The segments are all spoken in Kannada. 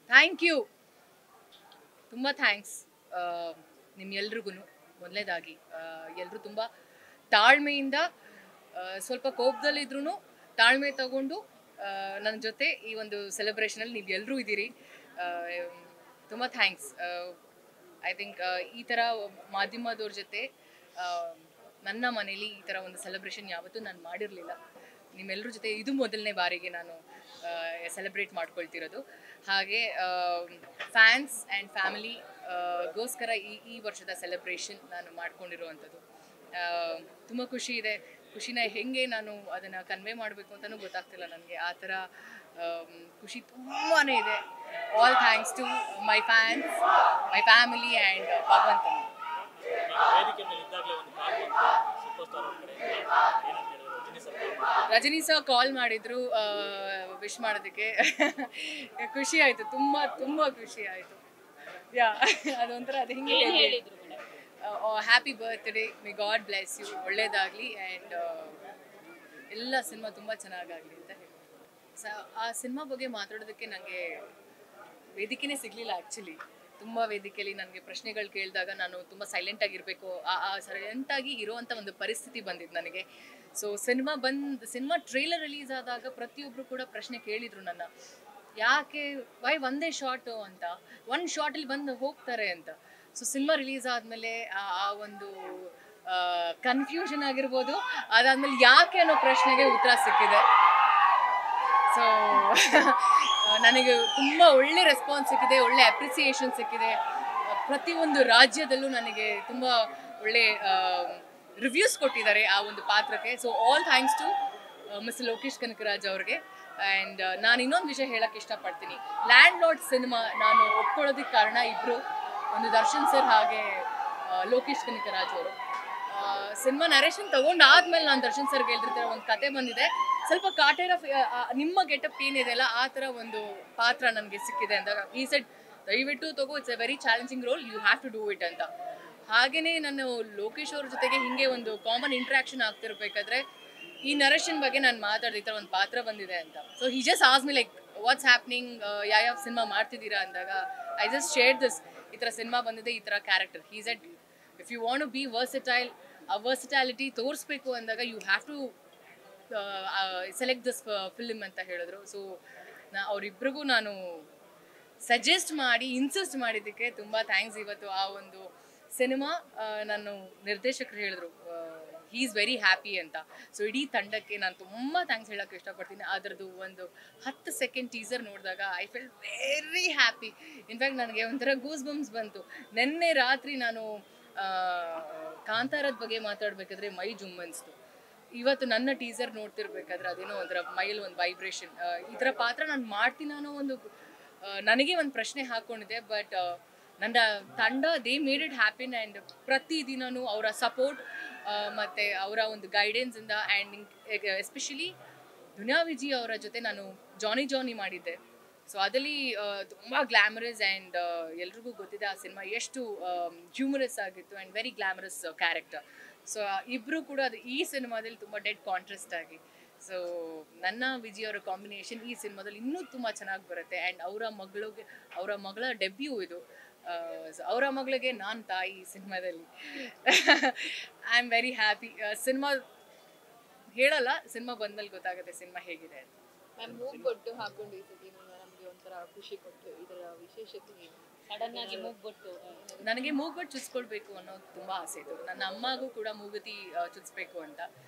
ಥ್ಯಾಂಕ್ ಯು, ತುಂಬ ಥ್ಯಾಂಕ್ಸ್ ನಿಮ್ಮೆಲ್ರಿಗೂ. ಮೊದಲನೇದಾಗಿ ಎಲ್ಲರೂ ತುಂಬ ತಾಳ್ಮೆಯಿಂದ, ಸ್ವಲ್ಪ ಕೋಪದಲ್ಲಿದ್ರೂ ತಾಳ್ಮೆ ತಗೊಂಡು ನನ್ನ ಜೊತೆ ಈ ಒಂದು ಸೆಲೆಬ್ರೇಷನಲ್ಲಿ ನೀವು ಎಲ್ಲರೂ ಇದ್ದೀರಿ. ತುಂಬ ಥ್ಯಾಂಕ್ಸ್. ಐ ಥಿಂಕ್ ಈ ಥರ ಮಾಧ್ಯಮದವ್ರ ಜೊತೆ ನನ್ನ ಮನೇಲಿ ಈ ಥರ ಒಂದು ಸೆಲೆಬ್ರೇಷನ್ ಯಾವತ್ತೂ ನಾನು ಮಾಡಿರಲಿಲ್ಲ. ನಿಮ್ಮೆಲ್ಲರ ಜೊತೆ ಇದು ಮೊದಲನೇ ಬಾರಿಗೆ ನಾನು ಸೆಲೆಬ್ರೇಟ್ ಮಾಡ್ಕೊಳ್ತಿರೋದು. ಹಾಗೆ ಫ್ಯಾನ್ಸ್ ಆ್ಯಂಡ್ ಫ್ಯಾಮಿಲಿಗೋಸ್ಕರ ಈ ವರ್ಷದ ಸೆಲೆಬ್ರೇಷನ್ ನಾನು ಮಾಡ್ಕೊಂಡಿರುವಂಥದ್ದು. ತುಂಬ ಖುಷಿ ಇದೆ. ಖುಷಿನ ಹೇಗೆ ನಾನು ಅದನ್ನು ಕನ್ವೆ ಮಾಡಬೇಕು ಅಂತಲೂ ಗೊತ್ತಾಗ್ತಿಲ್ಲ ನನಗೆ. ಆ ಥರ ಖುಷಿ ತುಂಬಾ ಇದೆ. All thanks to my fans, my family and ಭಗವಂತನ. ರಜನಿ ಸರ್ ಕಾಲ್ ಮಾಡಿದ್ರು ವಿಶ್ ಮಾಡೋದಕ್ಕೆ. ಖುಷಿ ಆಯಿತು, ತುಂಬ ತುಂಬ ಖುಷಿ ಆಯಿತು. ಯಾ, ಅದೊಂಥರ ಅದು ಹಿಂಗೆ ಹೇಳಿದ್ರು, happy birthday, my God bless you, ಒಳ್ಳೇದಾಗಲಿ ಆ್ಯಂಡ್ ಎಲ್ಲ ಸಿನಿಮಾ ತುಂಬ ಚೆನ್ನಾಗಾಗಲಿ ಅಂತ ಹೇಳಿ. ಆ ಸಿನಿಮಾ ಬಗ್ಗೆ ಮಾತಾಡೋದಕ್ಕೆ ನನಗೆ ವೇದಿಕೆನೇ ಸಿಗಲಿಲ್ಲ ಆ್ಯಕ್ಚುಲಿ. ತುಂಬ ವೇದಿಕೆಯಲ್ಲಿ ನನಗೆ ಪ್ರಶ್ನೆಗಳು ಕೇಳಿದಾಗ ನಾನು ತುಂಬ ಸೈಲೆಂಟಾಗಿರಬೇಕು, ಸೈಲೆಂಟಾಗಿ ಇರೋವಂಥ ಒಂದು ಪರಿಸ್ಥಿತಿ ಬಂದಿದ್ದು ನನಗೆ. ಸೊ ಸಿನಿಮಾ ಟ್ರೈಲರ್ ರಿಲೀಸ್ ಆದಾಗ ಪ್ರತಿಯೊಬ್ಬರು ಕೂಡ ಪ್ರಶ್ನೆ ಕೇಳಿದರು ನನ್ನ, ಯಾಕೆ ವೈ ಒಂದೇ ಶಾರ್ಟು ಅಂತ, ಒಂದು ಶಾರ್ಟಲ್ಲಿ ಬಂದು ಹೋಗ್ತಾರೆ ಅಂತ. ಸೊ ಸಿನಿಮಾ ರಿಲೀಸ್ ಆದಮೇಲೆ ಆ ಒಂದು ಕನ್ಫ್ಯೂಷನ್ ಆಗಿರ್ಬೋದು, ಅದಾದಮೇಲೆ ಯಾಕೆ ಅನ್ನೋ ಪ್ರಶ್ನೆಗೆ ಉತ್ತರ ಸಿಕ್ಕಿದೆ. ಸೊ ನನಗೆ ತುಂಬ ಒಳ್ಳೆ ರೆಸ್ಪಾನ್ಸ್ ಸಿಕ್ಕಿದೆ, ಒಳ್ಳೆ ಅಪ್ರಿಸಿಯೇಷನ್ ಸಿಕ್ಕಿದೆ. ಪ್ರತಿಯೊಂದು ರಾಜ್ಯದಲ್ಲೂ ನನಗೆ ತುಂಬ ಒಳ್ಳೆ ರಿವ್ಯೂಸ್ ಕೊಟ್ಟಿದ್ದಾರೆ ಆ ಒಂದು ಪಾತ್ರಕ್ಕೆ. So all thanks to mister Lokesh Kanagaraj ಅವ್ರಿಗೆ. ಆ್ಯಂಡ್ ನಾನು ಇನ್ನೊಂದು ವಿಷಯ ಹೇಳೋಕ್ಕೆ ಇಷ್ಟಪಡ್ತೀನಿ. ಲ್ಯಾಂಡ್ ಲಾರ್ಡ್ ಸಿನಿಮಾ ನಾನು ಒಪ್ಕೊಳ್ಳೋದಕ್ಕೆ ಕಾರಣ ಇಬ್ಬರು, ಒಂದು ದರ್ಶನ್ ಸರ್ ಹಾಗೆ ಲೋಕೇಶ್ ಕನಕರಾಜ್ ಅವರು. ಸಿನಿಮಾ ನರೇಷನ್ ತೊಗೊಂಡಾದ್ಮೇಲೆ ನಾನು ದರ್ಶನ್ ಸರ್ಗೆ ಹೇಳ್ತಿರ್ತಾರೆ, ಒಂದು ಕತೆ ಬಂದಿದೆ, ಸ್ವಲ್ಪ ಕಾಟೇರ ನಿಮ್ಮ ಗೆಟಪ್ ಏನಿದೆಯಲ್ಲ ಆ ಥರ ಒಂದು ಪಾತ್ರ ನನಗೆ ಸಿಕ್ಕಿದೆ ಅಂದಾಗ ಈ ಸೆಡ್ ದಯವಿಟ್ಟು ತಗೋ, it's a very challenging role, you have to do it ಅಂತ. ಹಾಗೆಯೇ ನಾನು ಲೋಕೇಶ್ ಅವ್ರ ಜೊತೆಗೆ ಹೀಗೆ ಒಂದು ಕಾಮನ್ ಇಂಟ್ರ್ಯಾಕ್ಷನ್ ಆಗ್ತಿರ್ಬೇಕಾದ್ರೆ ಈ ನರೇಷನ್ ಬಗ್ಗೆ ನಾನು ಮಾತಾಡಿದ ಈ ಥರ ಒಂದು ಪಾತ್ರ ಬಂದಿದೆ ಅಂತ. So he just ask me like what's happening, ಯಾವ ಸಿನಿಮಾ ಮಾಡ್ತಿದ್ದೀರಾ ಅಂದಾಗ ಐ ಜಸ್ಟ್ ಶೇರ್ ದಿಸ್, ಈ ಥರ ಸಿನಿಮಾ ಬಂದಿದೆ, ಈ ಥರ character. He said if you want to be versatile, ಆ ವರ್ಸಟಾಲಿಟಿ ತೋರಿಸ್ಬೇಕು ಅಂದಾಗ you have to select this film ಅಂತ ಹೇಳಿದ್ರು. ಸೊ ಅವರಿಬ್ರಿಗೂ ನಾನು ಸಜೆಸ್ಟ್ ಮಾಡಿ ಇನ್ಸಿಸ್ಟ್ ಮಾಡಿದ್ದಕ್ಕೆ ತುಂಬ ಥ್ಯಾಂಕ್ಸ್. ಇವತ್ತು ಆ ಒಂದು ಸಿನಿಮಾ ನಾನು ನಿರ್ದೇಶಕರು ಹೇಳಿದ್ರು ಹೀ ಈಸ್ ವೆರಿ ಹ್ಯಾಪಿ ಅಂತ. ಸೊ ಇಡೀ ತಂಡಕ್ಕೆ ನಾನು ತುಂಬ ಥ್ಯಾಂಕ್ಸ್ ಹೇಳೋಕ್ಕೆ ಇಷ್ಟಪಡ್ತೀನಿ. ಅದರದ್ದು ಒಂದು 10 ಸೆಕೆಂಡ್ ಟೀಸರ್ ನೋಡಿದಾಗ I felt very happy. In fact ನನಗೆ ಒಂಥರ ಗೂಸ್ ಬಂಪ್ಸ್ ಬಂತು. ನಿನ್ನೆ ರಾತ್ರಿ ನಾನು ಕಾಂತಾರದ ಬಗ್ಗೆ ಮಾತಾಡಬೇಕಾದ್ರೆ ಮೈ ಜುಮ್ಮನ್ಸ್ತು. ಇವತ್ತು ನನ್ನ ಟೀಸರ್ ನೋಡ್ತಿರ್ಬೇಕಾದ್ರೆ ಅದೇನೋ ಒಂಥರ ಮೈಲ್ ಒಂದು ವೈಬ್ರೇಷನ್. ಈ ಥರ ಪಾತ್ರ ನಾನು ಮಾಡ್ತೀನಿ ಅನ್ನೋ ಒಂದು ನನಗೆ ಒಂದು ಪ್ರಶ್ನೆ ಹಾಕ್ಕೊಂಡಿದ್ದೆ. ಬಟ್ ನನ್ನ ತಂಡ they made it happen. And ಪ್ರತಿದಿನವೂ ಅವರ ಸಪೋರ್ಟ್ ಮತ್ತು ಅವರ ಒಂದು ಗೈಡೆನ್ಸಿಂದ, ಆ್ಯಂಡ್ ಎಸ್ಪೆಷಲಿ ದುನಿಯಾ ವಿಜಿ ಅವರ ಜೊತೆ ನಾನು ಜಾನಿ ಮಾಡಿದ್ದೆ. ಸೊ ಅದರಲ್ಲಿ ತುಂಬ ಗ್ಲ್ಯಾಮರಸ್ ಆ್ಯಂಡ್ ಎಲ್ರಿಗೂ ಗೊತ್ತಿದೆ ಆ ಸಿನಿಮಾ ಎಷ್ಟು ಹ್ಯೂಮರಸ್ ಆಗಿತ್ತು and very glamorous character. So ಇಬ್ಬರು ಕೂಡ ಅದು ಈ ಸಿನಿಮಾದಲ್ಲಿ ತುಂಬ ಡೆಡ್ ಕಾಂಟ್ರಾಸ್ಟ್ ಆಗಿ. ಸೊ ನನ್ನ ವಿಜಯ್ ಅವರ ಕಾಂಬಿನೇಷನ್ ಈ ಸಿನಿಮಾದಲ್ಲಿ ಇನ್ನೂ ತುಂಬ ಚೆನ್ನಾಗಿ ಬರುತ್ತೆ. ಆ್ಯಂಡ್ ಅವರ ಮಗಳ ಡೆಬ್ಯೂ ಇದು. ಅವರ ಮಗಳಿಗೆ ನಾನು ತಾಯಿ ಈ ಸಿನಿಮಾದಲ್ಲಿ. I am very happy. Cinema ಹೇಳಲ್ಲ, ಸಿನಿಮಾ ಬಂದ್ಮೇಲೆ ಗೊತ್ತಾಗುತ್ತೆ ಸಿನಿಮಾ ಹೇಗಿದೆ ಅಂತ. ಮ್ಯಾಮ್ ಮೂಗ್ಬೊಟ್ಟು ಹಾಕೊಂಡು ಈ ಸತಿ ನಮಗೆ ಒಂಥರ ಖುಷಿ ಕೊಟ್ಟು, ಇದರ ವಿಶೇಷತೆ ಏನು? ಸಡನ್ ಆಗಿ ಮೂಗ್ಬೊಟ್ಟು. ನನಗೆ ಮೂಗ್ಬೊಟ್ಟು ಚುಚ್ಕೊಳ್ಬೇಕು ಅನ್ನೋದು ತುಂಬ ಆಸೆ ಇತ್ತು. ನನ್ನ ಅಮ್ಮಗೂ ಕೂಡ ಮೂಗುತಿ ಚುಚ್ಬೇಕು ಅಂತ.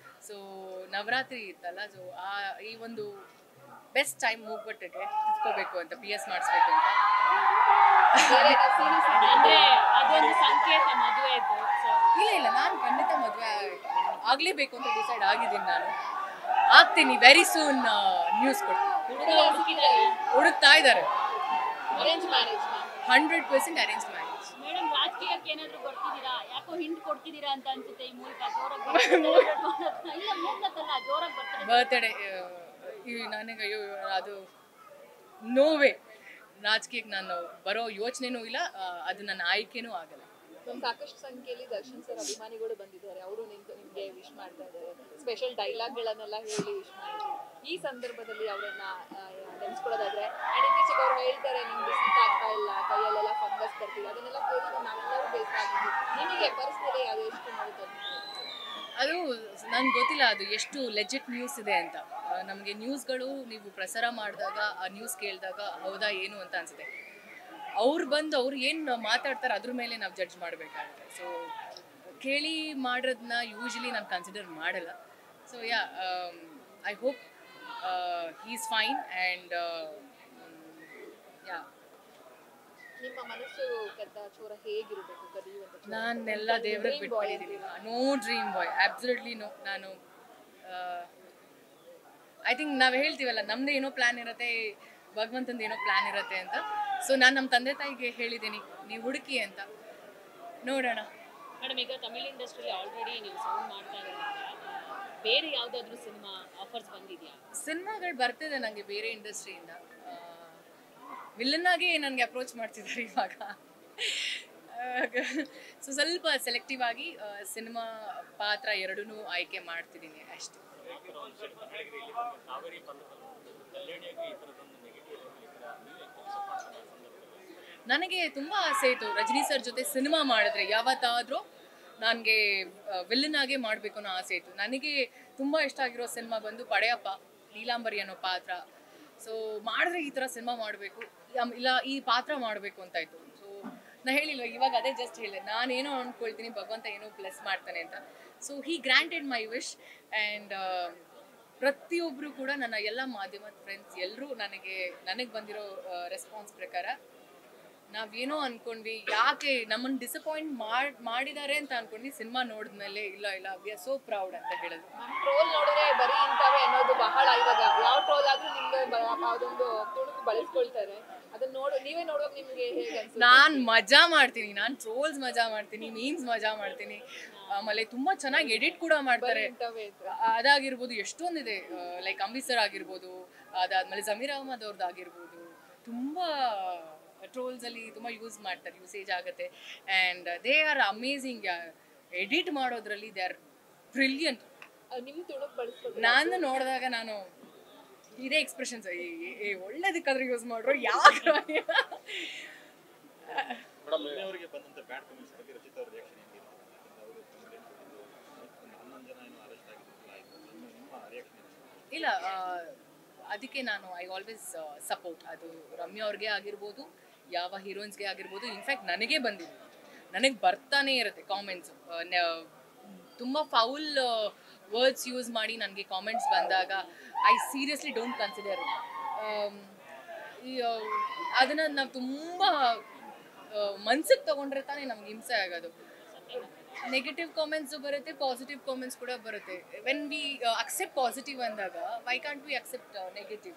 ಸೊ ನವರಾತ್ರಿ ಇತ್ತಲ್ಲ, ಸೊ ಈ ಒಂದು ಬೆಸ್ಟ್ ಟೈಮ್ ಮೂಗ್ಬೊಟ್ಟಿಗೆ ಚುಚ್ಕೋಬೇಕು ಅಂತ, PS ಮಾಡಿಸ್ಬೇಕು ಅಂತ. ಅಂದ್ರೆ ಅದೊಂದು ಸಂಕೇತ ಮದುವೆ. ಇಲ್ಲ, ನಾನು ಖಂಡಿತ ಮದುವೆ ಆಗಲೇಬೇಕು ಅಂತ ಡಿಸೈಡ್ ಆಗಿದ್ದೀನಿ. ನಾನು ಆಗ್ತೀನಿ, ವೆರಿ ಸೂನ್ ನ್ಯೂಸ್ ಕೊಡ್ತೀನಿ. ಹುಡುಕ್ತಾ ಇದ್ದಾರೆ. 100% ಅರೇಂಜ್ ಮ್ಯಾರೇಜ್. ಮೇಡಮ್, ರಾಜಕೀಯಕ್ಕೆ ಏನಾದರೂ ಬರ್ತಿದ್ದೀರಾ? ಯಾಕೋ ಹಿಂಟ್ ಕೊಡ್ತಿದ್ದೀರಾ ಅಂತ ಅನ್ಸುತ್ತೆ ಈ ಮೂಲಕ. ಜೋರಾಗಿ ಬರ್ತ್ಡೇ ನನಗೆ ಅದು ನೋವೇ. ರಾಜಕೀಯಕ್ಕೆ ನಾನು ಬರೋ ಯೋಚನೆನೂ ಇಲ್ಲ, ಅದು ನನ್ನ ಆಯ್ಕೆನೂ ಆಗಲ್ಲ. ಒಂದು ಸಾಕಷ್ಟು ಸಂಖ್ಯೆಯಲ್ಲಿ ದರ್ಶನ್ ಸರ್ ಅಭಿಮಾನಿಗಳು ಬಂದಿದ್ದಾರೆ, ಅವರು ನಿಮ್ಗೆ ವಿಶ್ ಮಾಡ್ತಾ ಇದ್ದಾರೆ, ಸ್ಪೆಷಲ್ ಡೈಲಾಗ್ಗಳನ್ನೆಲ್ಲ ಹೇಳಿ ವಿಶ್ ಮಾಡಿದ್ರು. ಈ ಸಂದರ್ಭದಲ್ಲಿ ಅವರನ್ನ ನೆನೆಸ್ಕೊಳ್ಳೋದಾದ್ರೆ ಇತ್ತೀಚೆಗೆ ಅವ್ರು ಹೇಳ್ತಾರೆ ನಿಮ್ಗೆ ಆಗ್ತಾ ಇಲ್ಲ, ಕೈಯಲ್ಲೆಲ್ಲ ಫಂಗಸ್ ಬರ್ತಿದೆ, ಅದನ್ನೆಲ್ಲ ಕೇಳಿ ನಾವೆಲ್ಲರೂ ಬೇಸರ ಆಗಿದ್ವಿ. ನಿಮಗೆ ಪರ್ಸನಲಿ ಅದು ಎಷ್ಟು ನೋಡುತ್ತೆ? ಅದು ನಂಗೆ ಗೊತ್ತಿಲ್ಲ ಅದು ಎಷ್ಟು ಲೆಜಿಟ್ ನ್ಯೂಸ್ ಇದೆ ಅಂತ. ನಮಗೆ ನ್ಯೂಸ್ಗಳು ನೀವು ಪ್ರಸಾರ ಮಾಡಿದಾಗ ಆ ನ್ಯೂಸ್ ಕೇಳಿದಾಗ ಹೌದಾ ಏನು ಅಂತ ಅನಿಸುತ್ತೆ. ಅವ್ರು ಬಂದು ಅವ್ರು ಏನು ಮಾತಾಡ್ತಾರೆ ಅದ್ರ ಮೇಲೆ ನಾವು ಜಡ್ಜ್ ಮಾಡಬೇಕಾಗುತ್ತೆ. ಸೊ ಕೇಳಿ ಮಾಡೋದನ್ನ ಯೂಶ್ವಲಿ ನಾನು ಕನ್ಸಿಡರ್ ಮಾಡಲ್ಲ. So yeah, I hope he is fine and yeah. ನಿಮ್ಮ ಮನಸ್ಸು ಕದ್ದ ಚೋರ ಹೇಗಿರಬೇಕು ಕದಿಯುವಂತ? ನಾನೆಲ್ಲ ದೇವ್ರಿಗೆ ಬಿಟ್ಬಿಟ್ಟಿದ್ದೀನಿ. No dream boy, absolutely no. ನಾನು ಐ ಥಿಂಕ್ ನಾವು ಹೇಳ್ತೀವಲ್ಲ ನಮ್ದು ಏನೋ ಪ್ಲ್ಯಾನ್ ಇರುತ್ತೆ, ಭಗವಂತಂದು ಏನೋ ಪ್ಲ್ಯಾನ್ ಇರುತ್ತೆ ಅಂತ. ಸೊ ನಾನು ನಮ್ಮ ತಂದೆ ತಾಯಿಗೆ ಹೇಳಿದ್ದೀನಿ ನೀವು ಹುಡುಕಿ ಅಂತ, ನೋಡೋಣ. ಮೇಡಮ್, ಈಗ ತಮಿಳ್ ಇಂಡಸ್ಟ್ರಿಯಲ್ಲಿ ಆಲ್ರೆಡಿ ನೀವು ಸೌಂಡ್ ಮಾಡ್ತಾ ಇರೋದ್ರಿಂದ ಬೇರೆ ಯಾವುದಾದ್ರೂ ಸಿನಿಮಾ ಆಫರ್ಸ್ ಬಂದಿದೆಯಾ? ಸಿನಿಮಾಗಳು ಬರ್ತಿದೆ ನನಗೆ ಬೇರೆ ಇಂಡಸ್ಟ್ರಿಯಿಂದ. ವಿಲನ್ ಆಗಿ ನನಗೆ ಅಪ್ರೋಚ್ ಮಾಡ್ತಿದ್ದಾರೆ ಇವಾಗ. ಸೊ ಸ್ವಲ್ಪ ಸೆಲೆಕ್ಟಿವ್ ಆಗಿ ಸಿನಿಮಾ ಪಾತ್ರ ಎರಡೂ ಆಯ್ಕೆ ಮಾಡ್ತಿದ್ದೀನಿ ಅಷ್ಟೇ. ನನಗೆ ತುಂಬ ಆಸೆ ಇತ್ತು ರಜನಿ ಸರ್ ಜೊತೆ ಸಿನಿಮಾ ಮಾಡಿದ್ರೆ ಯಾವತ್ತಾದರೂ ನನಗೆ ವಿಲ್ಲನ್ ಆಗೇ ಮಾಡಬೇಕು ಅನ್ನೋ ಆಸೆ ಇತ್ತು. ನನಗೆ ತುಂಬ ಇಷ್ಟ ಆಗಿರೋ ಸಿನಿಮಾ ಬಂದು ಪಡೆಯಪ್ಪ, ನೀಲಾಂಬರಿ ಅನ್ನೋ ಪಾತ್ರ. ಸೊ ಮಾಡಿದ್ರೆ ಈ ಥರ ಸಿನಿಮಾ ಮಾಡಬೇಕು, ಇಲ್ಲ ಈ ಪಾತ್ರ ಮಾಡಬೇಕು ಅಂತ ಇತ್ತು. ಸೊ ನಾ ಹೇಳಿಲ್ವ ಇವಾಗ ಅದೇ ಜಸ್ಟ್ ಹೇಳಿದೆ, ನಾನೇನೋ ಅಂದ್ಕೊಳ್ತೀನಿ ಭಗವಂತ ಏನೋ ಪ್ಲಸ್ ಮಾಡ್ತಾನೆ ಅಂತ. So he granted my wish. And ಪ್ರತಿಯೊಬ್ಬರು ಕೂಡ ನನ್ನ ಎಲ್ಲ ಮಾಧ್ಯಮದ ಫ್ರೆಂಡ್ಸ್ ಎಲ್ಲರೂ ನನಗೆ ಬಂದಿರೋ ರೆಸ್ಪಾನ್ಸ್ ಪ್ರಕಾರ ನಾವೇನೋ ಅನ್ಕೊಂಡ್ವಿ, ಯಾಕೆ ನಮ್ಮನ್ನು ಡಿಸಪಾಯಿಂಟ್ ಮಾಡಿದ್ದಾರೆ ಅಂತ ಅನ್ಕೊಂಡ್ವಿ, ಸಿನಿಮಾ ನೋಡಿದ್ಮೇಲೆ ಇಲ್ಲ ವಿ ಆರ್ ಸೋ ಪ್ರೌಡ್ ಅಂತ ಹೇಳಿದ್ರು. ಟ್ರೋಲ್ ನೋಡಿದ್ರೆ ಬರೀ ಇಂಥವೇ ಅನ್ನೋದು ಬಹಳ, ಇವಾಗ ಯಾವ ಟ್ರೋಲ್ ಆದ್ರೂ ನಿಮ್ಗೆ ಯಾವುದೊಂದು ತುಣುಕು ಬಳಸ್ಕೊಳ್ತಾರೆ, ಅದನ್ನ ನೀವೇ ನೋಡುವಾಗ ನಿಮ್ಗೆ ಹೇಗೆ ಅನ್ಸುತ್ತೆ? ನಾನು ಮಜಾ ಮಾಡ್ತೀನಿ, ನಾನು ಟ್ರೋಲ್ಸ್ ಮಜಾ ಮಾಡ್ತೀನಿ, ಮೀಮ್ಸ್ ಮಜಾ ಮಾಡ್ತೀನಿ, ಆಮೇಲೆ ತುಂಬಾ ಚೆನ್ನಾಗಿ ಎಡಿಟ್ ಕೂಡ ಮಾಡ್ತಾರೆ. ಅದಾಗಿರ್ಬೋದು, ಎಷ್ಟೊಂದಿದೆ, ಲೈಕ್ ಅಂಬಿ ಸರ್ ಆಗಿರ್ಬೋದು, ಅದಾದ್ಮೇಲೆ ಜಮೀರ್ ಅಹಮದ್ ಅವ್ರದ್ದು ಆಗಿರ್ಬೋದು, ತುಂಬಾ ಟ್ರೋಲ್ಸ್ ಅಲ್ಲಿ ತುಂಬಾ ಯೂಸೇಜ್ ಆಗುತ್ತೆ. And they are amazing. Edit ಮಾಡೋದ್ರಲ್ಲಿ ದೇ ಆರ್ ಬ್ರಿಲಿಯಂಟ್. ನಿಮ್ ತುಣುಕು ಬಳಸ್ಕೊಂಡು ನಾನು ನೋಡಿದಾಗ ನಾನು ಇದೇ ಎಕ್ಸ್ಪ್ರೆಷನ್ಸ್, ಒಳ್ಳೇದಕ್ಕಾದ್ರೂ ಯೂಸ್ ಮಾಡ್ರು ಯಾಕೆ. ಇಲ್ಲ, ಅದಕ್ಕೆ ನಾನು ಐ ಆಲ್ವೇಸ್ ಸಪೋರ್ಟ್. ಅದು ರಮ್ಯಾ ಅವ್ರಿಗೆ ಆಗಿರ್ಬೋದು, ಯಾವ ಹೀರೋಯಿನ್ಸ್ಗೆ ಆಗಿರ್ಬೋದು. ಇನ್ಫ್ಯಾಕ್ಟ್ ನನಗೆ ಬಂದಿದೆ, ನನಗೆ ಬರ್ತಾನೆ ಇರುತ್ತೆ ಕಾಮೆಂಟ್ಸು. ತುಂಬ ಫೌಲ್ ವರ್ಡ್ಸ್ ಯೂಸ್ ಮಾಡಿ ನನಗೆ ಕಾಮೆಂಟ್ಸ್ ಬಂದಾಗ ಐ ಸೀರಿಯಸ್ಲಿ ಡೋಂಟ್ ಕನ್ಸಿಡರ್. ಅದನ್ನು ನಾವು ತುಂಬ ಮನ್ಸಿಗೆ ತೊಗೊಂಡ್ರೆ ತಾನೇ ನಮ್ಗೆ ಹಿಂಸೆ ಆಗೋದು. ನೆಗೆಟಿವ್ ಕಾಮೆಂಟ್ಸು ಬರುತ್ತೆ, ಪಾಸಿಟಿವ್ ಕಾಮೆಂಟ್ಸ್ ಕೂಡ ಬರುತ್ತೆ. ವೆನ್ ವಿ ಅಕ್ಸೆಪ್ಟ್ ಪಾಸಿಟಿವ್ ಅಂದಾಗ why can't we accept negative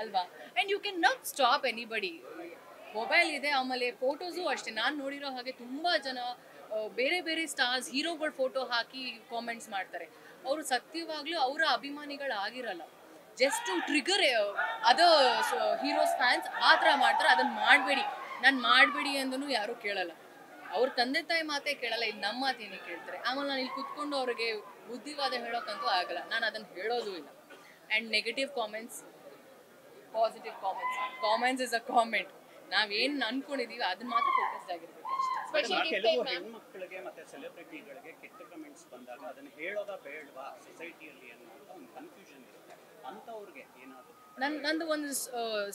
ಅಲ್ವಾ? And you can not stop anybody. Mobile ಇದೆ, ಆಮೇಲೆ ಫೋಟೋಸು ಅಷ್ಟೇ. ನಾನು ನೋಡಿರೋ ಹಾಗೆ ತುಂಬ ಜನ ಬೇರೆ ಬೇರೆ ಸ್ಟಾರ್ಸ್, ಹೀರೋಗಳ ಫೋಟೋ ಹಾಕಿ ಕಾಮೆಂಟ್ಸ್ ಮಾಡ್ತಾರೆ. ಅವರು ಸತ್ಯವಾಗ್ಲೂ ಅವರ ಅಭಿಮಾನಿಗಳಾಗಿರಲ್ಲ, just to trigger other heroes fans ಆ ಥರ ಮಾಡ್ತಾರೆ. ಅದನ್ನು ಮಾಡಬೇಡಿ, ನಾನು ಮಾಡಬೇಡಿ ಅಂದೂ ಯಾರೂ ಕೇಳಲ್ಲ. ಅವ್ರ ತಂದೆ ತಾಯಿ ಮಾತೇ ಕೇಳಲ್ಲ, ಇಲ್ಲಿ ನಮ್ಮ ಮಾತೇನೇ ಕೇಳ್ತಾರೆ. ಆಮೇಲೆ ನಾನು ಇಲ್ಲಿ ಕುತ್ಕೊಂಡು ಅವ್ರಿಗೆ ಬುದ್ಧಿವಾದ ಹೇಳೋಕ್ಕಂತೂ ಆಗಲ್ಲ, ನಾನು ಅದನ್ನು ಹೇಳೋದು ಇಲ್ಲ. And negative comments, positive comments is a comment. ನಾವೇನು ಅನ್ಕೊಂಡಿದೀವಿ ಅದನ್ನ ಮಾತ್ರ ಫೋಕಸ್ಡ್ ಆಗಿರ್ಬೇಕು ಅಷ್ಟೇ. ಕೆಲವು ಹೆಣ್ಮಕ್ಳಿಗೆ ಮತ್ತೆ ಸೆಲೆಬ್ರಿಟಿಗಳಿಗೆ ಕೆಟ್ಟ ಕಮೆಂಟ್ಸ್ ಬಂದಾಗ ಅದನ್ನ ಹೇಳೋದಾ ಬೇಡವಾ ಸೊಸೈಟಿಯಲ್ಲಿ ಅನ್ನೋ ಒಂದು ಕನ್ಫ್ಯೂಷನ್ ಇರುತ್ತೆ, ಅಂಥವ್ರಿಗೆ ಏನಾದರೂ ನಂದು ಒಂದು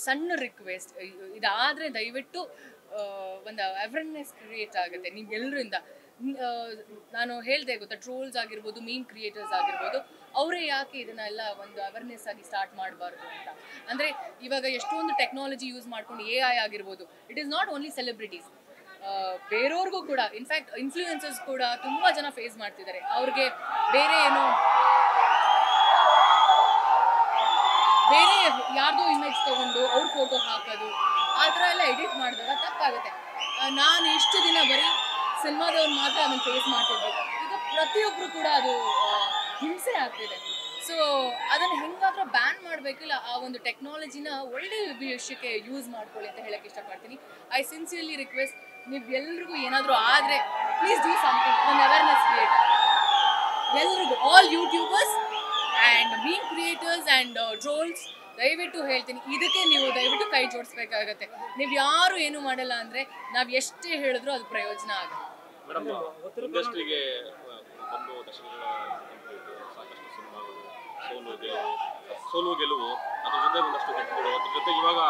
ಸಣ್ಣ ರಿಕ್ವೆಸ್ಟ್, ಇದಾದರೆ ದಯವಿಟ್ಟು ಒಂದು ಅವೇರ್ನೆಸ್ ಕ್ರಿಯೇಟ್ ಆಗುತ್ತೆ ನಿಮ್ಗೆಲ್ಲರಿಂದ. ನಾನು ಹೇಳಿದೆ ಗೊತ್ತಾ, ಟ್ರೋಲ್ಸ್ ಆಗಿರ್ಬೋದು, ಮೀಮ್ ಕ್ರಿಯೇಟರ್ಸ್ ಆಗಿರ್ಬೋದು, ಅವರೇ ಯಾಕೆ ಇದನ್ನೆಲ್ಲ ಒಂದು ಅವೇರ್ನೆಸ್ ಆಗಿ ಸ್ಟಾರ್ಟ್ ಮಾಡಬಾರ್ದು ಅಂತ. ಅಂದರೆ ಇವಾಗ ಎಷ್ಟೊಂದು ಟೆಕ್ನಾಲಜಿ ಯೂಸ್ ಮಾಡ್ಕೊಂಡು AI ಆಗಿರ್ಬೋದು, it is not only celebrities, ಬೇರೆಯವ್ರಿಗೂ ಕೂಡ, ಇನ್ಫ್ಯಾಕ್ಟ್ ಇನ್ಫ್ಲೂಯೆನ್ಸರ್ಸ್ ಕೂಡ ತುಂಬ ಜನ ಫೇಸ್ ಮಾಡ್ತಿದ್ದಾರೆ. ಅವ್ರಿಗೆ ಬೇರೆ ಯಾರ್ದೋ ಇಮೇಜ್ ತೊಗೊಂಡು ಅವ್ರ ಫೋಟೋ ಹಾಕೋದು, ಆ ಥರ ಎಲ್ಲ ಎಡಿಟ್ ಮಾಡಿದಾಗ ತಪ್ಪಾಗುತ್ತೆ. ನಾನು ಇಷ್ಟು ದಿನ ಬರೀ ಸಿನಿಮಾದವ್ರು ಮಾತ್ರ ಅದನ್ನು ಫೇಸ್ ಮಾಡ್ತಿದ್ದೆ, ಈಗ ಪ್ರತಿಯೊಬ್ಬರು ಕೂಡ ಅದು ಹಿಂಸೆ ಆಗ್ತಿದೆ. ಸೊ ಸೊ ಅದನ್ನು ಹೆಂಗಾದ್ರೂ ಬ್ಯಾನ್ ಮಾಡಬೇಕಿಲ್ಲ, ಆ ಒಂದು ಟೆಕ್ನಾಲಜಿನ ಒಳ್ಳೆ ವಿಷಯಕ್ಕೆ ಯೂಸ್ ಮಾಡ್ಕೊಳ್ಳಿ ಅಂತ ಹೇಳಕ್ಕೆ ಇಷ್ಟಪಡ್ತೀನಿ. ಐ ಸಿನ್ಸಿಯರ್ಲಿ ರಿಕ್ವೆಸ್ಟ್, ನೀವು ಎಲ್ರಿಗೂ ಏನಾದರೂ ಆದರೆ ಪ್ಲೀಸ್ ಡೂ ಸಮಥಿಂಗ್, ಒಂದು ಅವೇರ್ನೆಸ್ ಕ್ರಿಯೇಟ್ ಎಲ್ರಿಗೂ, all YouTubers and meme creators and trolls. ದಯವಿಟ್ಟು ಹೇಳ್ತೀನಿ, ಇದಕ್ಕೆ ನೀವು ದಯವಿಟ್ಟು ಕೈ ಜೋಡಿಸ್ಬೇಕಾಗತ್ತೆ. ನೀವು ಯಾರು ಏನು ಮಾಡಲ್ಲ ಅಂದರೆ ನಾವು ಎಷ್ಟೇ ಹೇಳಿದ್ರು ಅದು ಪ್ರಯೋಜನ ಆಗುತ್ತೆ. ಮೇಡಮ್, ಇಂಡಸ್ಟ್ರಿಗೆ ಒಂದು ದಶಕಗಳ ಸಾಕಷ್ಟು ಸಿನಿಮಾಗಳು ಸೋಲು ಗೆಲುವು, ಅದ್ರ ಜೊತೆ ಒಂದಷ್ಟು ಗೆಟ್ಟುಗಳು, ಅದ್ರ ಜೊತೆಗೆ ಇವಾಗ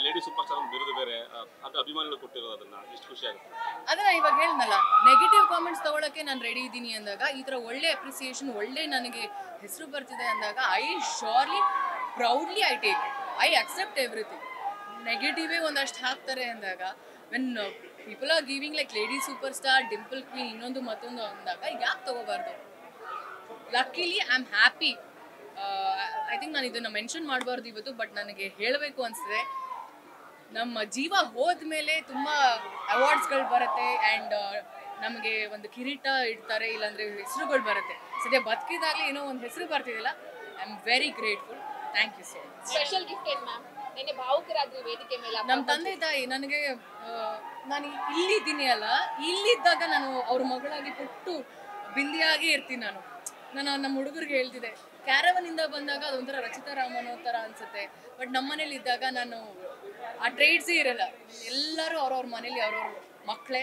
ಲೇಡಿ ಸೂಪರ್ ಸ್ಟಾರ್ ಬಿರುದು ಬೇರೆ, ಅದು ಅಭಿಮಾನಿಗಳು ಕೊಟ್ಟಿರೋದು, ಅದನ್ನ ಎಷ್ಟು ಖುಷಿ ಆಗುತ್ತೆ. ಅದನ್ನ ಇವಾಗ ಹೇಳ್ನಲ್ಲ, ನೆಗೆಟಿವ್ ಕಾಮೆಂಟ್ಸ್ ತಗೊಳಕ್ಕೆ ನಾನು ರೆಡಿ ಇದ್ದೀನಿ ಅಂದಾಗ, ಈ ಥರ ಒಳ್ಳೆ ಅಪ್ರಿಸಿಯೇಷನ್, ಒಳ್ಳೆ ನನಗೆ ಹೆಸರು ಬರ್ತಿದೆ ಅಂದಾಗ, I surely proudly I take it, I accept everything. ನೆಗೆಟಿವೇ ಒಂದಷ್ಟು ಹಾಕ್ತಾರೆ ಅಂದಾಗ, when people are giving like lady super star, dimple queen, ಇನ್ನೊಂದು ಮತ್ತೊಂದು ಅಂದಾಗ ಯಾಕೆ ತಗೋಬಾರ್ದು? Luckily I am happy. I think ನಾನು ಇದನ್ನು ಮೆನ್ಷನ್ ಮಾಡಬಾರ್ದು ಇವತ್ತು, ಬಟ್ ನನಗೆ ಹೇಳಬೇಕು ಅನಿಸ್ತಿದೆ. ನಮ್ಮ ಜೀವ ಹೋದ್ಮೇಲೆ ತುಂಬ ಅವಾರ್ಡ್ಸ್ಗಳು ಬರುತ್ತೆ ಆ್ಯಂಡ್ ನಮಗೆ ಒಂದು ಕಿರೀಟ ಇಡ್ತಾರೆ, ಇಲ್ಲಾಂದರೆ ಹೆಸರುಗಳು ಬರುತ್ತೆ. ಸದ್ಯ ಬದುಕಿದಾಗಲೇ ಏನೋ ಒಂದು ಹೆಸರು ಬರ್ತಿದಿಲ್ಲ. I am very grateful. Thank you so much. Special gift ಏನು ಮ್ಯಾಮ್? ನೆನ್ನೆ ಭಾವುಕರಾದ್ರಿ ವೇದಿಕೆ ಮೇಲೆ. ನಮ್ಮ ತಂದೆ ತಾಯಿ ನನಗೆ, ನಾನು ಇಲ್ಲಿದ್ದೀನಿ ಅಲ್ಲ, ಇಲ್ಲಿದ್ದಾಗ ನಾನು ಅವ್ರ ಮಗಳಾಗಿ ಪುಟ್ಟು ಬಿಂದಿಯಾಗಿ ಇರ್ತೀನಿ. ನಮ್ಮ ಹುಡುಗರಿಗೆ ಹೇಳ್ತಿದ್ದೆ, ಕ್ಯಾರವನಿಂದ ಬಂದಾಗ ಅದೊಂಥರ ರಚಿತಾ ರಾಮನ್ ಥರ ಅನಿಸುತ್ತೆ, ಬಟ್ ನಮ್ಮ ಮನೇಲಿ ಇದ್ದಾಗ ನಾನು ಆ ಟ್ರೇಡ್ಸೇ ಇರಲ್ಲ. ಎಲ್ಲರೂ ಅವ್ರವ್ರ ಮನೇಲಿ ಅವ್ರವ್ರ ಮಕ್ಕಳೇ,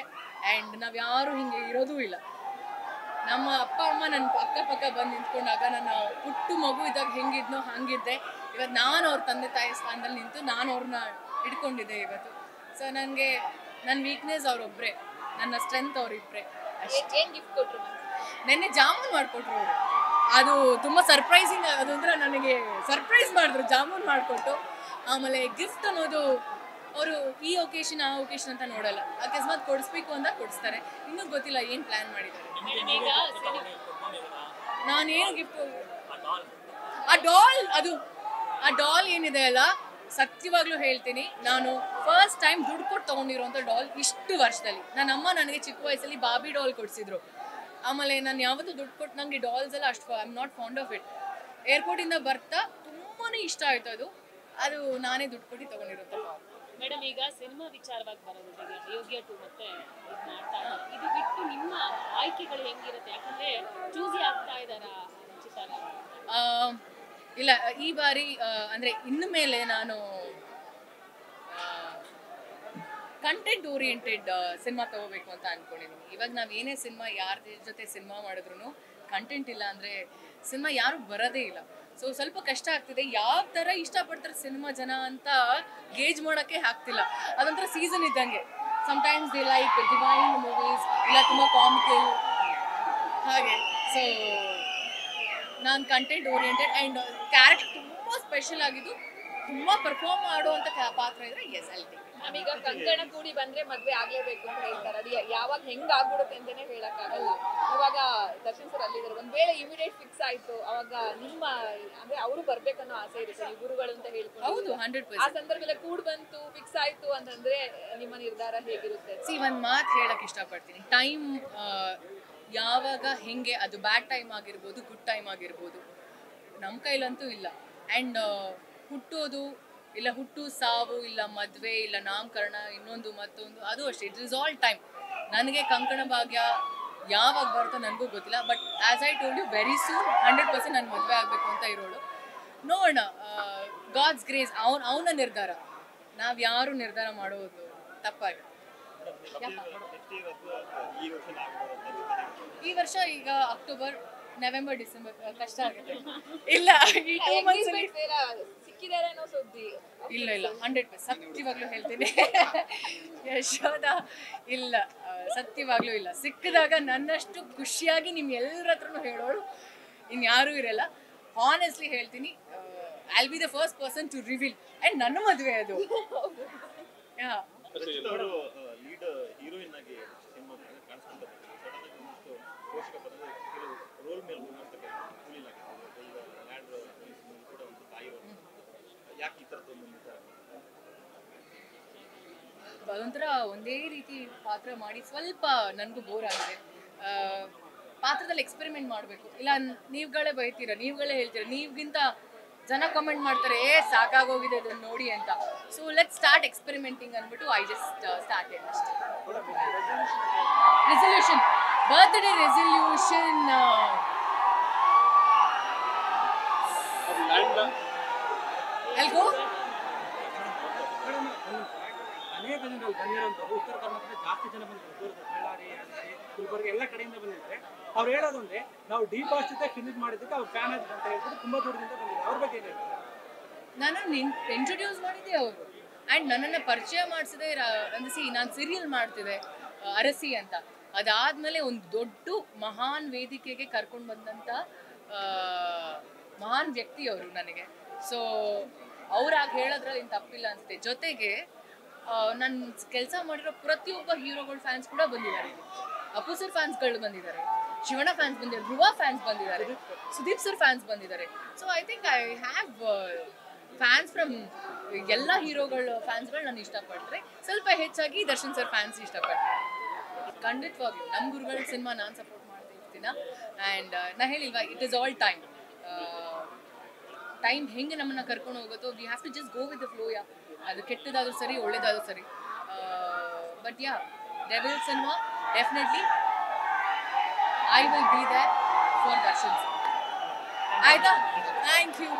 ಆ್ಯಂಡ್ ನಾವು ಯಾರೂ ಹಿಂಗೆ ಇರೋದೂ ಇಲ್ಲ. ನಮ್ಮ ಅಪ್ಪ ಅಮ್ಮ ನನ್ನ ಅಕ್ಕಪಕ್ಕ ಬಂದು ನಿಂತ್ಕೊಂಡಾಗ, ನನ್ನ ಪುಟ್ಟು ಮಗು ಇದ್ದಾಗ ಹೆಂಗಿದ್ನೋ ಹಾಗಿದ್ದೆ. ಇವತ್ತು ನಾನು ಅವ್ರ ತಂದೆ ತಾಯಿ ಸ್ಥಾನದಲ್ಲಿ ನಿಂತು ನಾನು ಅವ್ರನ್ನ ಹಿಡ್ಕೊಂಡಿದ್ದೆ ಇವತ್ತು. ಸೊ ನನಗೆ ನನ್ನ ವೀಕ್ನೆಸ್ ಅವರೊಬ್ಬರೇ, ನನ್ನ ಸ್ಟ್ರೆಂತ್ ಅವರಿಬ್ಬರೇ ಅಷ್ಟೇ. ಏನು ಗಿಫ್ಟ್ ಕೊಟ್ಟರು ಮ್ಯಾಮ್? ನೆನ್ನೆ ಜಾಮೂನ್ ಮಾಡಿಕೊಟ್ರು ಅವರು. ಅದು ತುಂಬ ಸರ್ಪ್ರೈಸಿಂಗ್, ಅದೊಂಥರ ನನಗೆ ಸರ್ಪ್ರೈಸ್ ಮಾಡಿದ್ರು, ಜಾಮೂನ್ ಮಾಡಿಕೊಟ್ಟು. ಆಮೇಲೆ ಗಿಫ್ಟ್ ಅನ್ನೋದು ಅವರು ಈ ಒಕೇಶನ್ ಆ ಒಕೇಶನ್ ಅಂತ ನೋಡಲ್ಲ, ಅಕಸ್ಮಾತ್ ಕೊಡಿಸ್ಬೇಕು ಅಂದಾಗ ಕೊಡಿಸ್ತಾರೆ. ಇನ್ನೂ ಗೊತ್ತಿಲ್ಲ ಏನು ಪ್ಲ್ಯಾನ್ ಮಾಡಿದ್ದಾರೆ. ನಾನೇನು ಗಿಫ್ಟ್, ಆ ಡಾಲ್ ಏನಿದೆ ಅಲ್ಲ, ಸತ್ಯವಾಗ್ಲೂ ಹೇಳ್ತೀನಿ, ನಾನು ಫಸ್ಟ್ ಟೈಮ್ ದುಡ್ಡು ಕೊಟ್ಟು ತೊಗೊಂಡಿರೋಂಥ ಡಾಲ್ ಇಷ್ಟು ವರ್ಷದಲ್ಲಿ. ನನ್ನ ಅಮ್ಮ ನನಗೆ ಚಿಕ್ಕ ವಯಸ್ಸಲ್ಲಿ ಬಾಬಿ ಡಾಲ್ ಕೊಡಿಸಿದ್ರು. ಆಮೇಲೆ ನಾನು ಯಾವತ್ತೂ ದುಡ್ಡು ಕೊಟ್ಟು, ನನಗೆ ಡಾಲ್ಸ್ ಎಲ್ಲ ಅಷ್ಟು I am not fond of it. ಏರ್ಪೋರ್ಟಿಂದ ಬರ್ತಾ ತುಂಬಾ ಇಷ್ಟ ಆಯ್ತು ಅದು ನಾನೇ ದುಡ್ಡು ಕೊಟ್ಟು ತೊಗೊಂಡಿರುತ್ತೆ. ಮೇಡಮ್, ಈಗ ಸಿನಿಮಾ ವಿಚಾರವಾಗಿ ಬರೋದು, ಈಗ ಯೋಗ್ಯ 2 ಮತ್ತೆ ಇದು ಮಾಡ್ತಾ ಇದ್ದಾರೆ. ಇದು ಬಿಟ್ಟು ನಿಮ್ಮ ಆಯ್ಕೆಗಳು ಹೆಂಗಿರುತ್ತೆ? ಯಾಕಂದ್ರೆ ಚೂಸಿ ಆಗ್ತಾ ಇದ್ದಾರಾ ರಚಿತಾ? ಇಲ್ಲ, ಈ ಬಾರಿ ಅಂದರೆ ಇನ್ನು ಮೇಲೆ ನಾನು ಕಂಟೆಂಟ್ ಓರಿಯೆಂಟೆಡ್ ಸಿನಿಮಾ ತಗೋಬೇಕು ಅಂತ ಅಂದ್ಕೊಂಡಿದ್ದೀನಿ. ಇವಾಗ ನಾವು ಏನೇ ಸಿನಿಮಾ, ಯಾರ ಜೊತೆ ಸಿನಿಮಾ ಮಾಡಿದ್ರು ಕಂಟೆಂಟ್ ಇಲ್ಲ ಅಂದರೆ ಸಿನಿಮಾ ಯಾರು ಬರೋದೇ ಇಲ್ಲ. ಸೊ ಸ್ವಲ್ಪ ಕಷ್ಟ ಆಗ್ತಿದೆ. ಯಾವ ಥರ ಇಷ್ಟಪಡ್ತಾರೆ ಸಿನಿಮಾ ಜನ ಅಂತ ಗೇಜ್ ಮಾಡೋಕ್ಕೆ ಆಗ್ತಿಲ್ಲ. ಅದೊಂಥರ ಸೀಸನ್ ಇದ್ದಂಗೆ. Sometimes they like divine movies, ಇಲ್ಲ ತುಂಬ ಕಾಮಿಕಲ್ ಹಾಗೆ. ಸೊ ನಾನು ಕಂಟೆಂಟ್ ಓರಿಯೆಂಟೆಡ್ ಆ್ಯಂಡ್ ಕ್ಯಾರೆಕ್ಟರ್ ತುಂಬ ಸ್ಪೆಷಲ್ ಆಗಿದ್ದು, ತುಂಬ ಪರ್ಫಾರ್ಮ್ ಮಾಡುವಂಥ ಪಾತ್ರ ಇದ್ರೆ ಎಸ್ ಅಲ್ಲಿ. ನಮೀಗ ಕಂಕಣ ಕೂಡಿ ಬಂದ್ರೆ ಮದ್ವೆ ಆಗ್ಲೇಬೇಕು ಅಂತ ಹೇಳ್ತಾರೆ. ಅದು ಯಾವಾಗ ಹೆಂಗ್ ಆಗ್ಬಿಡುತ್ತೆ ಅಂತಾನೆ ಹೇಳಕ್ಕಾಗಲ್ಲ. ಇವಾಗ ದರ್ಶನ್ ಸರ್ ಅಲ್ಲಿದ್ದಾರೆ, ಒಂದ್ ವೇಳೆ ಇಮಿಡಿಯೇಟ್ ಫಿಕ್ಸ್ ಆಯ್ತು, ಅವಾಗ ನಿಮ್ಮ ಅಂದ್ರೆ ಅವರು ಬರ್ಬೇಕನ್ನೋ ಆಸೆ ಇರುತ್ತೆ, ನೀವು ಗುರುಗಳು ಅಂತ ಹೇಳ್ಕೊಂಡು. ಹೌದು, 100%. ಆ ಸಂದರ್ಭದಲ್ಲಿ ಕೂಡ್ ಬಂತು, ಫಿಕ್ಸ್ ಆಯ್ತು ಅಂತಂದ್ರೆ ನಿಮ್ಮ ನಿರ್ಧಾರ ಹೇಗಿರುತ್ತೆ? ಒಂದು ಮಾತು ಹೇಳಕ್ ಇಷ್ಟಪಡ್ತೀನಿ. ಟೈಮ್ ಯಾವಾಗ ಹೆಂಗೆ, ಅದು ಬ್ಯಾಡ್ ಟೈಮ್ ಆಗಿರ್ಬೋದು, ಗುಡ್ ಟೈಮ್ ಆಗಿರ್ಬೋದು, ನಮ್ಮ ಕೈಲಂತೂ ಇಲ್ಲ. ಆ್ಯಂಡ್ ಹುಟ್ಟೋದು ಇಲ್ಲ, ಹುಟ್ಟು ಸಾವು ಇಲ್ಲ, ಮದುವೆ ಇಲ್ಲ, ನಾಮಕರಣ, ಇನ್ನೊಂದು ಮತ್ತೊಂದು, ಅದು ಅಷ್ಟೇ. It is all time. ನನಗೆ ಕಂಕಣ ಭಾಗ್ಯ ಯಾವಾಗ ಬರುತ್ತೋ ನನಗೂ ಗೊತ್ತಿಲ್ಲ. But as I told you, very soon 100% ನಾನು ಮದುವೆ ಆಗಬೇಕು ಅಂತ ಇರೋಳು. ನೋಡೋಣ, ಗಾಡ್ಸ್ ಗ್ರೇಸ್, ಅವನ ನಿರ್ಧಾರ. ನಾವು ಯಾರು ನಿರ್ಧಾರ ಮಾಡೋದು ತಪ್ಪಾಗುತ್ತೆ. ಈ ವರ್ಷ ಈಗ ಅಕ್ಟೋಬರ್, ನವೆಂಬರ್, ಡಿಸೆಂಬರ್ ಕಷ್ಟ ಆಗುತ್ತೆ. ಇಲ್ಲ, ಈ 2 months ಸಿಕ್ಕಿದ್ದಾರೆ ಅನ್ನೋ ಸುದ್ದಿ. ಇಲ್ಲ 100% ಸತ್ಯವಾಗ್ಲೂ ಹೇಳ್ತೀನಿ ಯಶೋದ, ಇಲ್ಲ ಸತ್ಯವಾಗ್ಲೂ ಇಲ್ಲ. ಸಿಕ್ಕಿದಾಗ ನನ್ನಷ್ಟು ಖುಷಿಯಾಗಿ ನಿಮ್ ಎಲ್ಲರ ಹತ್ರನೂ ಹೇಳೋಳು ಇನ್ಯಾರೂ ಇರಲ್ಲ. ಹಾನೆಸ್ಟ್ಲಿ ಹೇಳ್ತೀನಿ, I will be the first person to reveal. And ನನ್ನ ಮದುವೆ ಅದು. ಲೀಡ್ ಹೀರೋಯಿನ್ ಆಗಿ ಸಿನಿಮಾ ಕಾಣಿಸ್ಕೊಂಡ್ರೆ ಪೋಷಕ ಪದದ ಕೆಲವು ರೋಲ್ ಮೇಲೆ ಕೂಡ ಒಂದು ತಾಯಿ ಯಾಕೆ ಈ ಥರದ್ದು ಅದೊಂಥರ ಒಂದೇ ರೀತಿ ಪಾತ್ರ ಮಾಡಿ ಸ್ವಲ್ಪ ನನಗೂ ಬೋರ್ ಆಗಿದೆ. ಪಾತ್ರದಲ್ಲಿ ಎಕ್ಸ್ಪೆರಿಮೆಂಟ್ ಮಾಡಬೇಕು. ಇಲ್ಲ ನೀವುಗಳೇ ಬೈತೀರಾ, ನೀವುಗಳೇ ಹೇಳ್ತೀರಾ, ನೀವ್ಗಿಂತ ಜನ ಕಮೆಂಟ್ ಮಾಡ್ತಾರೆ ಸಾಕಾಗೋಗಿದೆ ಇದನ್ನು ನೋಡಿ ಅಂತ. ಸೊ ಲೆಟ್ ಸ್ಟಾರ್ಟ್ ಎಕ್ಸ್ಪೆರಿಮೆಂಟಿಂಗ್ ಅಂದ್ಬಿಟ್ಟು ಐ ಜಸ್ಟ್ ಸ್ಟಾರ್ಟೆಡ್ ಅಷ್ಟೇ. ರೆಸಲ್ಯೂಷನ್, ಬರ್ತ್ಡೇ ರೆಸಲ್ಯೂಷನ್ ಎಲ್ಗೋ ಅನೇಕ ಜನರು ಬಂದಿರೋಂಥವ್ರು ಉತ್ತರ ಕರ್ನಾಟಕದ ಜಾಸ್ತಿ ಜನ ಬಂದಿದ್ದಾರೆ. ಬಳ್ಳಾರಿ, ಗುಲ್ಬರ್ಗ ಎಲ್ಲ ಕಡೆಯಿಂದ ಬಂದಿದ್ದಾರೆ. ಅವ್ರು ಹೇಳೋದಂದ್ರೆ ನಾವು ಡಿ ಬಾಸ್ ಜೊತೆ ಫಿನಿಶ್ ಮಾಡಿದ್ದಕ್ಕೆ ಅವ್ರು ಫ್ಯಾನ್ ಆಗಿದೆ ಅಂತ ಹೇಳ್ಬಿಟ್ಟು ತುಂಬಾ ದೂರದಿಂದ ಬಂದಿದ್ದಾರೆ. ಅವ್ರ ಬಗ್ಗೆ ಏನು ಹೇಳ್ತಾರೆ? ನನ್ನನ್ನು ಇಂಟ್ರೊಡ್ಯೂಸ್ ಮಾಡಿದ್ದೆ ಅವರು, ಆ್ಯಂಡ್ ನನ್ನನ್ನು ಪರಿಚಯ ಮಾಡಿಸಿದೆ. ನಾನು ಸೀರಿಯಲ್ ಮಾಡ್ತಿದ್ದೆ ಅರಸಿ ಅಂತ. ಅದಾದಮೇಲೆ ಒಂದು ದೊಡ್ಡ ಮಹಾನ್ ವೇದಿಕೆಗೆ ಕರ್ಕೊಂಡು ಬಂದಂಥ ಮಹಾನ್ ವ್ಯಕ್ತಿ ಅವರು ನನಗೆ. ಸೊ ಅವ್ರಾಗ ಹೇಳೋದ್ರಲ್ಲಿ ಏನು ತಪ್ಪಿಲ್ಲ ಅನಿಸುತ್ತೆ. ಜೊತೆಗೆ ನಾನು ಕೆಲಸ ಮಾಡಿರೋ ಪ್ರತಿಯೊಬ್ಬ ಹೀರೋಗಳ ಫ್ಯಾನ್ಸ್ ಕೂಡ ಬಂದಿದ್ದಾರೆ. ಅಪ್ಪು ಸರ್ ಫ್ಯಾನ್ಸ್ಗಳು ಬಂದಿದ್ದಾರೆ, ಶಿವಣ್ಣ ಫ್ಯಾನ್ಸ್ ಬಂದಿದ್ದಾರೆ, ಧ್ರುವ ಫ್ಯಾನ್ಸ್ ಬಂದಿದ್ದಾರೆ, ಸುದೀಪ್ ಸರ್ ಫ್ಯಾನ್ಸ್ ಬಂದಿದ್ದಾರೆ. So I think I have fans from ಎಲ್ಲ ಹೀರೋಗಳ ಫ್ಯಾನ್ಸ್ಗಳು ನಾನು ಇಷ್ಟಪಡ್ತಾರೆ. ಸ್ವಲ್ಪ ಹೆಚ್ಚಾಗಿ ದರ್ಶನ್ ಸರ್ ಫ್ಯಾನ್ಸ್ ಇಷ್ಟಪಡ್ತಾರೆ. ಖಂಡಿತವಾಗ್ಲೂ ನಮ್ಮ ಗುರುಗಳ ಸಿನಿಮಾ ನಾನು ಸಪೋರ್ಟ್ ಮಾಡ್ತಾ ಇರ್ತೀನ. ಆ್ಯಂಡ್ ನಾ ಹೇಳಿಲ್ವಾ, it is all time. Time ಹೆಂಗೆ ನಮ್ಮನ್ನು ಕರ್ಕೊಂಡು ಹೋಗುತ್ತೋ we have to just go with the flow. ಅದು ಕೆಟ್ಟದಾದ್ರೂ ಸರಿ, ಒಳ್ಳೇದಾದ್ರೂ ಸರಿ. But Devil cinema definitely I will be there for Darshan. ಆಯ್ತಾ? Thank you.